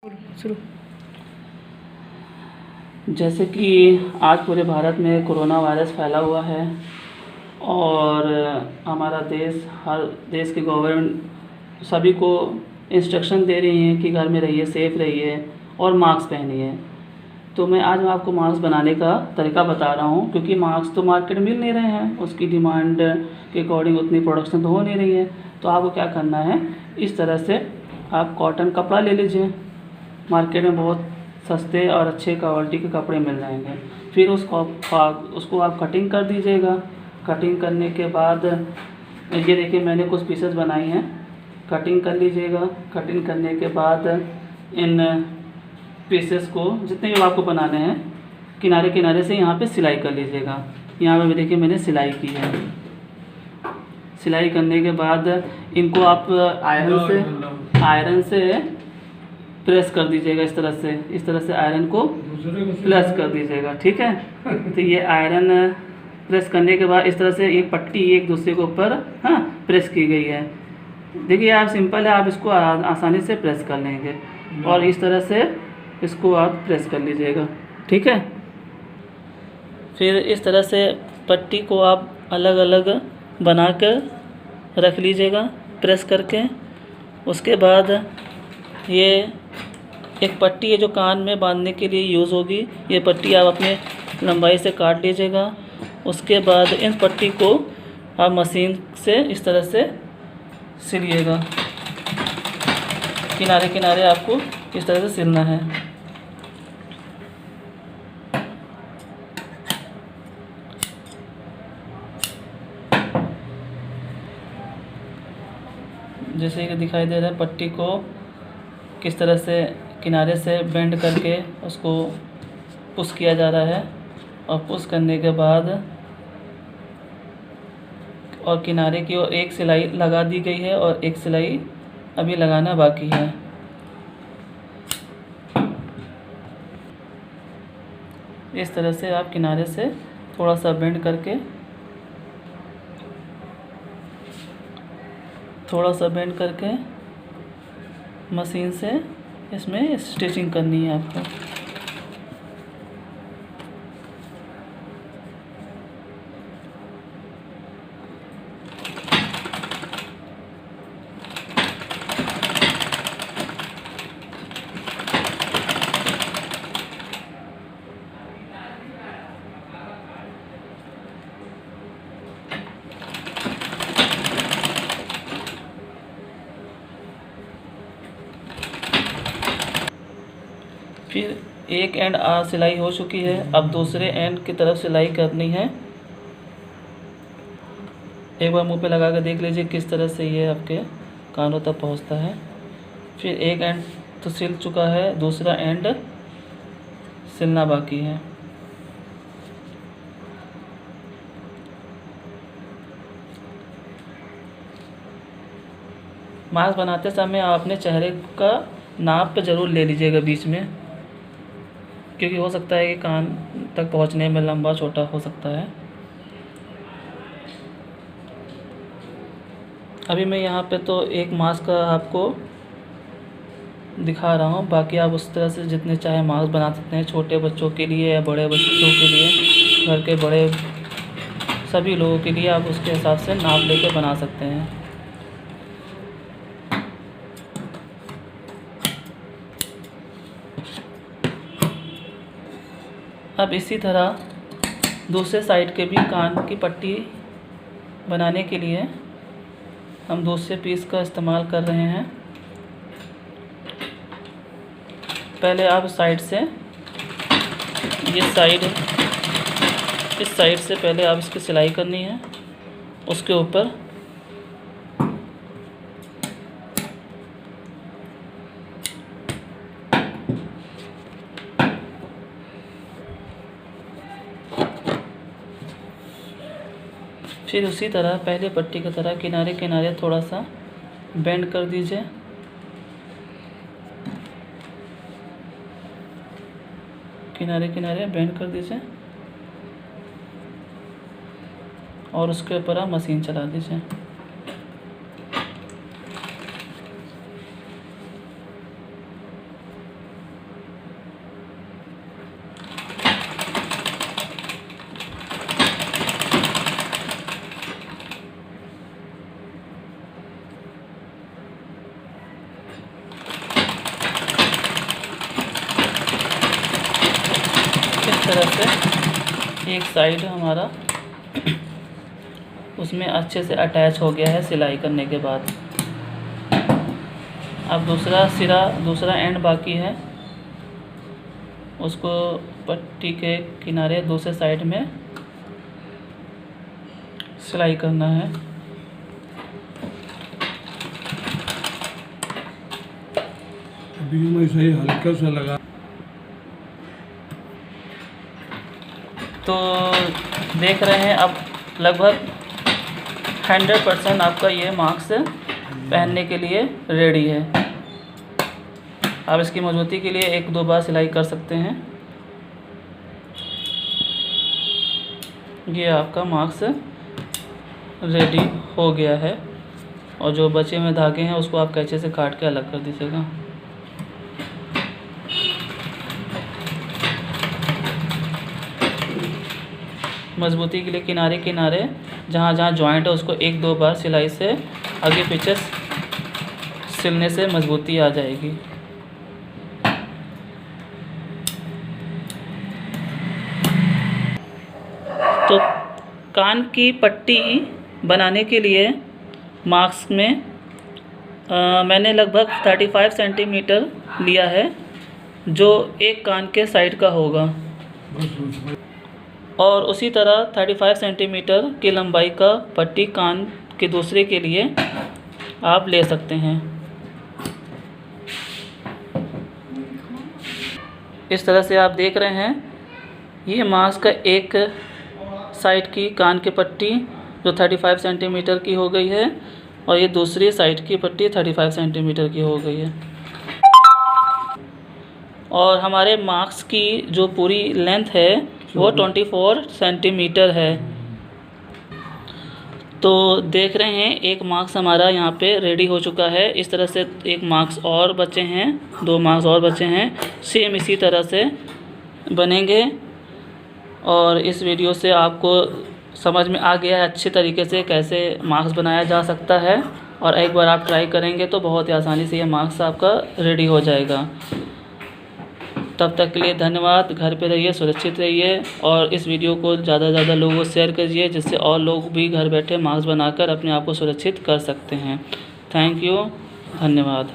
शुरू। जैसे कि आज पूरे भारत में कोरोना वायरस फैला हुआ है और हमारा देश, हर देश की गवर्नमेंट सभी को इंस्ट्रक्शन दे रही हैं कि घर में रहिए, सेफ़ रहिए और मास्क पहनिए। तो मैं आज आपको मास्क बनाने का तरीका बता रहा हूँ, क्योंकि मास्क तो मार्केट में मिल नहीं रहे हैं, उसकी डिमांड के अकॉर्डिंग उतनी प्रोडक्शन तो हो नहीं रही है। तो आपको क्या करना है, इस तरह से आप कॉटन कपड़ा ले लीजिए। मार्केट में बहुत सस्ते और अच्छे क्वालिटी के कपड़े मिल जाएंगे। फिर उसको आप कटिंग कर दीजिएगा। कटिंग करने के बाद ये देखिए मैंने कुछ पीसेस बनाई हैं, कटिंग कर लीजिएगा। कटिंग करने के बाद इन पीसेस को जितने भी आपको बनाने हैं किनारे किनारे से यहाँ पे सिलाई कर लीजिएगा। यहाँ पे देखिए मैंने सिलाई की है। सिलाई करने के बाद इनको आप आयरन से प्रेस कर दीजिएगा। इस तरह से आयरन को प्रेस कर दीजिएगा, ठीक है। तो ये आयरन प्रेस करने के बाद इस तरह से एक पट्टी एक दूसरे के ऊपर प्रेस की गई है। देखिए आप सिंपल है, आप इसको आसानी से प्रेस कर लेंगे और इस तरह से इसको आप प्रेस कर लीजिएगा, ठीक है। फिर इस तरह से पट्टी को आप अलग अलग बना कर रख लीजिएगा प्रेस करके। उसके बाद ये एक पट्टी है जो कान में बांधने के लिए यूज़ होगी। ये पट्टी आप अपने लंबाई से काट लीजिएगा। उसके बाद इन पट्टी को आप मशीन से इस तरह से सिलिएगा। किनारे किनारे आपको इस तरह से सिलना है। जैसे कि दिखाई दे रहा है, पट्टी को किस तरह से किनारे से बेंड करके उसको पुश किया जा रहा है और पुश करने के बाद और किनारे की ओर एक सिलाई लगा दी गई है और एक सिलाई अभी लगाना बाकी है। इस तरह से आप किनारे से थोड़ा सा बेंड करके मशीन से इसमें स्टिचिंग करनी है आपको। फिर एक एंड सिलाई हो चुकी है, अब दूसरे एंड की तरफ सिलाई करनी है। एक बार मुंह पे लगा कर देख लीजिए किस तरह से ये आपके कानों तक पहुंचता है। फिर एक एंड तो सिल चुका है, दूसरा एंड सिलना बाकी है। मास्क बनाते समय आप अपने चेहरे का नाप पे ज़रूर ले लीजिएगा बीच में, क्योंकि हो सकता है कि कान तक पहुंचने में लंबा छोटा हो सकता है। अभी मैं यहाँ पे तो एक मास्क का आपको दिखा रहा हूँ, बाकी आप उस तरह से जितने चाहे मास्क बना सकते हैं, छोटे बच्चों के लिए या बड़े बच्चों के लिए, घर के बड़े सभी लोगों के लिए आप उसके हिसाब से नाप लेके बना सकते हैं। अब इसी तरह दूसरे साइड के भी कान की पट्टी बनाने के लिए हम दूसरे पीस का इस्तेमाल कर रहे हैं। पहले आप साइड से इस साइड से पहले आप इसकी सिलाई करनी है। उसके ऊपर फिर उसी तरह पहले पट्टी की तरह किनारे किनारे थोड़ा सा बेंड कर दीजिए। किनारे किनारे बेंड कर दीजिए और उसके ऊपर आप मशीन चला दीजिए। इस तरह से एक साइड हमारा उसमें अच्छे से अटैच हो गया है सिलाई करने के बाद। अब दूसरा एंड बाकी है, उसको पट्टी के किनारे दूसरे साइड में सिलाई करना है। अभी मैं सही हल्का सा लगा तो देख रहे हैं अब लगभग 100% आपका ये मास्क पहनने के लिए रेडी है। आप इसकी मजबूती के लिए 1-2 बार सिलाई कर सकते हैं। ये आपका मास्क रेडी हो गया है और जो बचे हुए धागे हैं उसको आप कैंची से काट के अलग कर दीजिएगा। मजबूती के लिए किनारे किनारे जहाँ जहाँ जॉइंट है उसको 1-2 बार सिलाई से आगे पीछे सिलने से मजबूती आ जाएगी। तो कान की पट्टी बनाने के लिए मास्क में मैंने लगभग 35 सेंटीमीटर लिया है, जो एक कान के साइड का होगा, और उसी तरह 35 सेंटीमीटर की लंबाई का पट्टी कान के दूसरे के लिए आप ले सकते हैं। इस तरह से आप देख रहे हैं ये मास्क का एक साइड की कान की पट्टी जो 35 सेंटीमीटर की हो गई है और ये दूसरी साइड की पट्टी 35 सेंटीमीटर की हो गई है। और हमारे मास्क की जो पूरी लेंथ है वो 24 सेंटीमीटर है। तो देख रहे हैं एक मास्क हमारा यहाँ पे रेडी हो चुका है। इस तरह से एक मास्क और बचे हैं, 2 मास्क और बचे हैं, सेम इसी तरह से बनेंगे। और इस वीडियो से आपको समझ में आ गया है अच्छे तरीके से कैसे मास्क बनाया जा सकता है, और एक बार आप ट्राई करेंगे तो बहुत ही आसानी से ये मास्क आपका रेडी हो जाएगा। तब तक के लिए धन्यवाद। घर पे रहिए, सुरक्षित रहिए, और इस वीडियो को ज़्यादा से ज़्यादा लोगों को शेयर कीजिए, जिससे और लोग भी घर बैठे मास्क बनाकर अपने आप को सुरक्षित कर सकते हैं। थैंक यू, धन्यवाद।